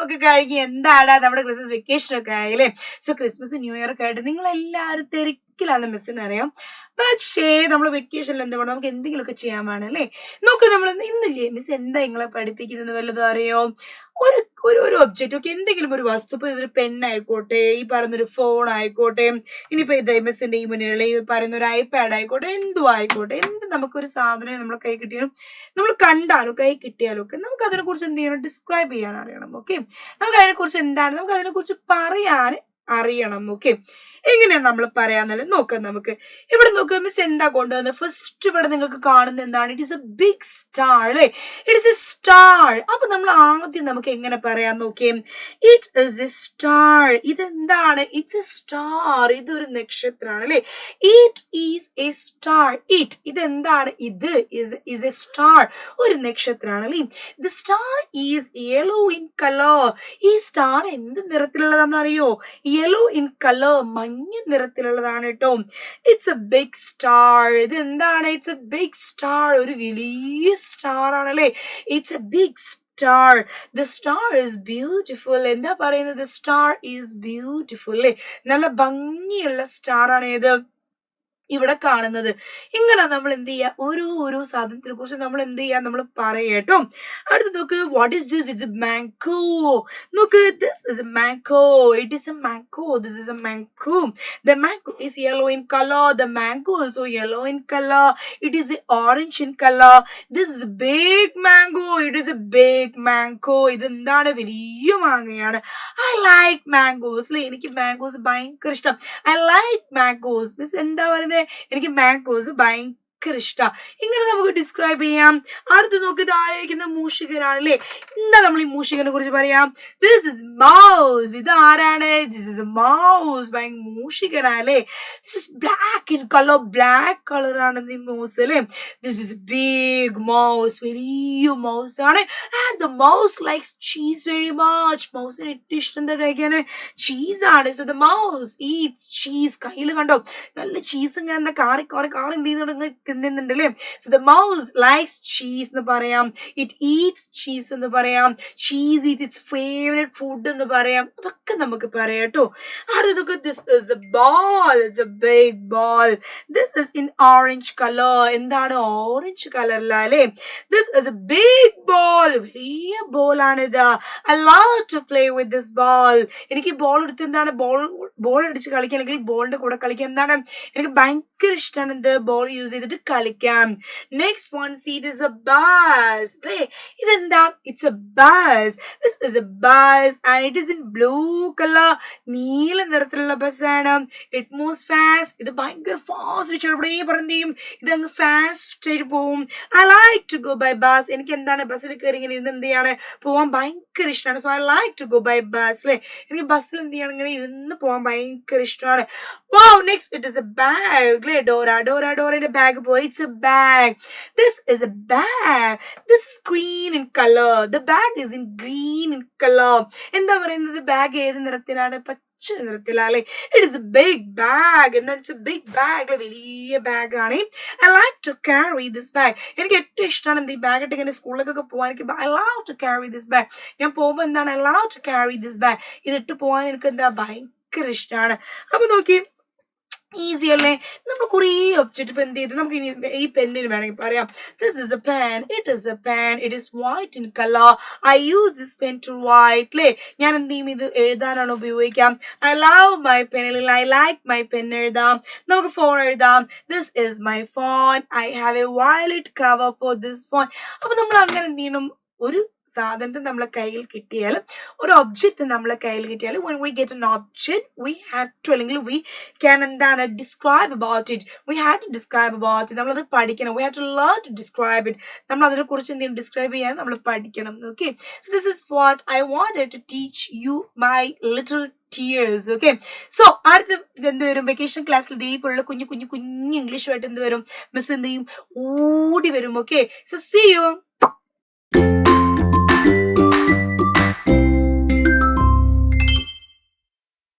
ഒക്കെ കഴിഞ്ഞ് എന്താണ് നമ്മുടെ ക്രിസ്മസ് വെക്കേഷൻ ഒക്കെ ആയില്ലേ. സോ ക്രിസ്മസ് ന്യൂ ഇയർ ഒക്കെ ആയിട്ട് നിങ്ങൾ എല്ലാവരും തിരക്കിലാന്ന് മിസ്സിന് അറിയാം. പക്ഷേ നമ്മൾ വെക്കേഷനിൽ എന്താ പറയുക, നമുക്ക് എന്തെങ്കിലുമൊക്കെ ചെയ്യാൻ വേണം അല്ലേ. നോക്ക്, നമ്മൾ ഇന്നില്ലേ മിസ് എന്താ നിങ്ങളെ പഠിപ്പിക്കുന്നത് വല്ലതും അറിയോ? ഒരു ഒരു ഒബ്ജക്റ്റ് ഒക്കെ, എന്തെങ്കിലും ഒരു വസ്തു, ഇപ്പൊ ഇതൊരു പെണ്ണായിക്കോട്ടെ, ഈ പറയുന്നൊരു ഫോൺ ആയിക്കോട്ടെ, ഇനിയിപ്പോ ഇത് മിസ്സിന്റെ ഈ മുന്നിലുള്ള ഈ പറയുന്ന ഒരു ഐപാഡ് ആയിക്കോട്ടെ, എന്തും ആയിക്കോട്ടെ, എന്ത് നമുക്കൊരു സാധനം നമ്മളെ കൈ കിട്ടിയാലും, നമ്മൾ കണ്ടാലും കൈ കിട്ടിയാലും ഒക്കെ നമുക്ക് അതിനെ കുറിച്ച് എന്ത് ചെയ്യണം, ഡിസ്ക്രൈബ് ചെയ്യാൻ അറിയണം. ഓക്കെ, നമുക്ക് അതിനെ കുറിച്ച് എന്താണ്, നമുക്ക് അതിനെ കുറിച്ച് പറയാൻ അറിയണം. ഓക്കെ, എങ്ങനെയാ നമ്മൾ പറയാന്നല്ലേ നോക്കാം. നമുക്ക് ഇവിടെ നോക്കുക, മിസ് എന്താ കൊണ്ടുവന്നത്. ഫസ്റ്റ് ഇവിടെ നിങ്ങൾക്ക് കാണുന്ന എന്താണ്, it is a big star അല്ലെ. It is a star. അപ്പൊ നമ്മൾ ആദ്യം നമുക്ക് എങ്ങനെ പറയാൻ നോക്കിയേ, ഇറ്റ് ഇസ് എ സ്റ്റാർ. ഇതെന്താണ്, ഇറ്റ്സ് എ സ്റ്റാർ. ഇതൊരു നക്ഷത്രമാണ് അല്ലെ. It is a star. ഇതെന്താണ്, ഇത് ഇസ് എ സ്റ്റാർ, ഒരു നക്ഷത്രമാണ് അല്ലെ. The star is yellow in colour. ഈ സ്റ്റാർ എന്ത് നിറത്തിലുള്ളതാണെന്ന് അറിയോ? യെല്ലോ ഇൻ കളർ, മഞ്ഞ നിറത്തിലുള്ളതാണ് കേട്ടോ. It's a big star. ഇത് എന്താണ്, ഇറ്റ്സ് എ ബിഗ് സ്റ്റാർ, ഒരു വലിയ സ്റ്റാർ ആണല്ലേ. It's a big star. The star is beautiful. എന്താ പറയുന്നത്, ദ സ്റ്റാർ ഈസ് ബ്യൂട്ടിഫുൾ അല്ലേ. നല്ല ഭംഗിയുള്ള സ്റ്റാർ ആണ് ഏത് ഇവിടെ കാണുന്നത്. ഇങ്ങനെ നമ്മൾ എന്ത് ചെയ്യുക, ഓരോ സാധനത്തിനെ കുറിച്ച് നമ്മൾ എന്ത് ചെയ്യുക, നമ്മൾ പറയട്ടോ. അടുത്ത് നോക്ക്, what is this, it's a mango. നോക്ക്, this is a mango. It is a mango. This is a mango. The mango is yellow in colour. The mango also yellow in colour. It is orange in colour. This is big mango. It is a big mango. ഇത് എന്താണ്, വലിയ മാങ്ങയാണ്. I like mangoes അല്ലെ. എനിക്ക് mangoes ഭയങ്കര ഇഷ്ടം. I like mangoes. Miss എന്താ പറയുന്നത്, എനിക്ക് മാംഗോസ് ഭയങ്കര ഇഷ്ടം. ഇങ്ങനെ നമുക്ക് ഡിസ്ക്രൈബ് ചെയ്യാം. അടുത്ത് നോക്കി, ആലോചിക്കുന്ന മൂഷികനാണ് അല്ലേ. എന്താ നമ്മൾ ഈ മൂഷികനെ കുറിച്ച് പറയാം, ദിസ് ഇസ് മൗസ്. ഇത് ആരാണ്, ദിസ് ഇസ് എ മൗസ്. ഭയങ്കര മൂഷികനല്ലേ. This is black in colour. Black കളറാണ് ഈ മൗസ് അല്ലേ. ദിസ് ഇസ് ബിഗ് മൗസ്, വലിയ മൗസ് ആണ്. And the mouse likes cheese very much. മൗസിന് ഏറ്റവും ഇഷ്ടം എന്താ കഴിക്കാന്, ചീസ് ആണ്. So the mouse eats cheese. കയ്യിൽ കണ്ടോ നല്ല ചീസ് ഇങ്ങനെ എന്താ കാറി എന്ത് ചെയ്യുന്നുണ്ട്, തിന്നുന്നുണ്ടല്ലേ. So the mouse likes cheese എന്ന് പറയാം. ഇറ്റ് ഈറ്റ്സ് ചീസ് എന്ന് പറയാം. Cheese eat its favourite food എന്ന് പറയാം. അതൊക്കെ നമുക്ക് പറയാം കേട്ടോ. അടുത്തൊക്കെ, this is a ball. It's a big ball. This is in orange colour. എന്താണ്, ഓറഞ്ച് കളറിലല്ലേ. This is a big ball. വലിയ ബോൾ ആണിത്. I love to play with this ball. എനിക്ക് ബോൾ എടുത്ത് എന്താണ്, ബോൾ അടിച്ച് കളിക്കാൻ, അല്ലെങ്കിൽ ബോളിന്റെ കൂടെ കളിക്കാൻ എന്താണ് എനിക്ക് ഭയങ്കര ഇഷ്ടമാണ്. എന്ത്, ബോൾ യൂസ് ചെയ്തിട്ട് കളിക്കാം. Next one, see this a bus അല്ലേ. ഇതെന്താ, it's a bus. This is a bus and it is in blue colour. നീല നിറത്തിലുള്ള ബസ്സാണ്. It moves fast. ഇത് ഭയങ്കര ഫാസ്റ്റ് ചെറുപടേ പറഞ്ഞ് ചെയ്യും, ഇതങ്ങ് ഫാസ്റ്റ് ആയിട്ട് പോവും. I like to go by bus. എനിക്ക് എന്താണ്, ബസ്സിൽ കയറി ഇങ്ങനെ ഇരുന്ന് എന്ത് ചെയ്യാണ്, പോവാൻ ഭയങ്കര ഇഷ്ടമാണ്. So I like to go by bus അല്ലേ. എനിക്ക് ബസ്സിൽ എന്ത് ചെയ്യണം, ഇങ്ങനെ ഇരുന്ന് പോവാൻ ഭയങ്കര ഇഷ്ടമാണ്. Wow, next it is a bag. Dora in a bag boy. It's a bag. This is a bag. This is green in color. The bag is in green in color. എന്താ പറയുന്നത്, ബാഗ് ഏത് നിറത്തിലാണ്, പച്ച നിറത്തിലല്ലേ. It is a big bag. എന്നാൽ it's a big bag, വലിയ bag ആണ്. I like to carry this bag. എനിക്ക് ഏറ്റവും ഇഷ്ടമാണ് എന്ത്, ഈ ബാഗ് ഇട്ട് ഇങ്ങനെ സ്കൂളിലേക്കൊക്കെ പോകാൻ. എനിക്ക് I love to carry this bag. ഞാൻ പോകുമ്പോൾ എന്താണ്, I love to carry this bag. ഇതിട്ട് പോകാൻ എനിക്ക് എന്താ ഭയങ്കര ഇഷ്ടമാണ്. അപ്പൊ നോക്കി, ഈസി അല്ലേ. നമ്മൾ കുറേ ഒബ്ജക്റ്റ് ഇപ്പൊ എന്ത് ചെയ്തു, നമുക്ക് ഇനി ഈ പെന്നിന് വേണമെങ്കിൽ പറയാം. This is a pen. It is a pen. It is white in colour. I use this pen to write അല്ലേ. ഞാൻ എന്ത് ചെയ്യും, ഇത് എഴുതാനാണ് ഉപയോഗിക്കാം. ഐ ലവ് മൈ പെൻ, അല്ലെങ്കിൽ ഐ ലൈക്ക് മൈ പെൻ എഴുതാം. നമുക്ക് ഫോൺ എഴുതാം. This is my phone. I have a violet cover for this phone. അപ്പൊ നമ്മൾ അങ്ങനെ എന്ത് ചെയ്യണം, ഒരു സാധനത്തെ നമ്മളെ കയ്യിൽ കിട്ടിയാൽ, ഒരു ഒബ്ജക്റ്റ് നമ്മളെ കയ്യിൽ കിട്ടിയാൽ, when we get an object we have to, അല്ലെങ്കിൽ we can എന്താണ് describe about it. We have to describe about it. നമ്മളത് പഠിക്കണം. We have to learn to describe it. നമ്മൾ അതിനെ കുറിച്ച് എന്തെങ്കിലും ഡിസ്ക്രൈബ് ചെയ്യാൻ നമ്മൾ പഠിക്കണം. Okay, so this is what I wanted to teach you, my little tears. Okay, so അടുത്ത എന്ത് വരും, വെക്കേഷൻ ക്ലാസ്സിൽ ഇതേപോലുള്ള കുഞ്ഞു ഇംഗ്ലീഷുമായിട്ട് എന്ത് വരും, മിസ് എന്ത് ചെയ്യും, ഓടി വരും. Okay, so see you.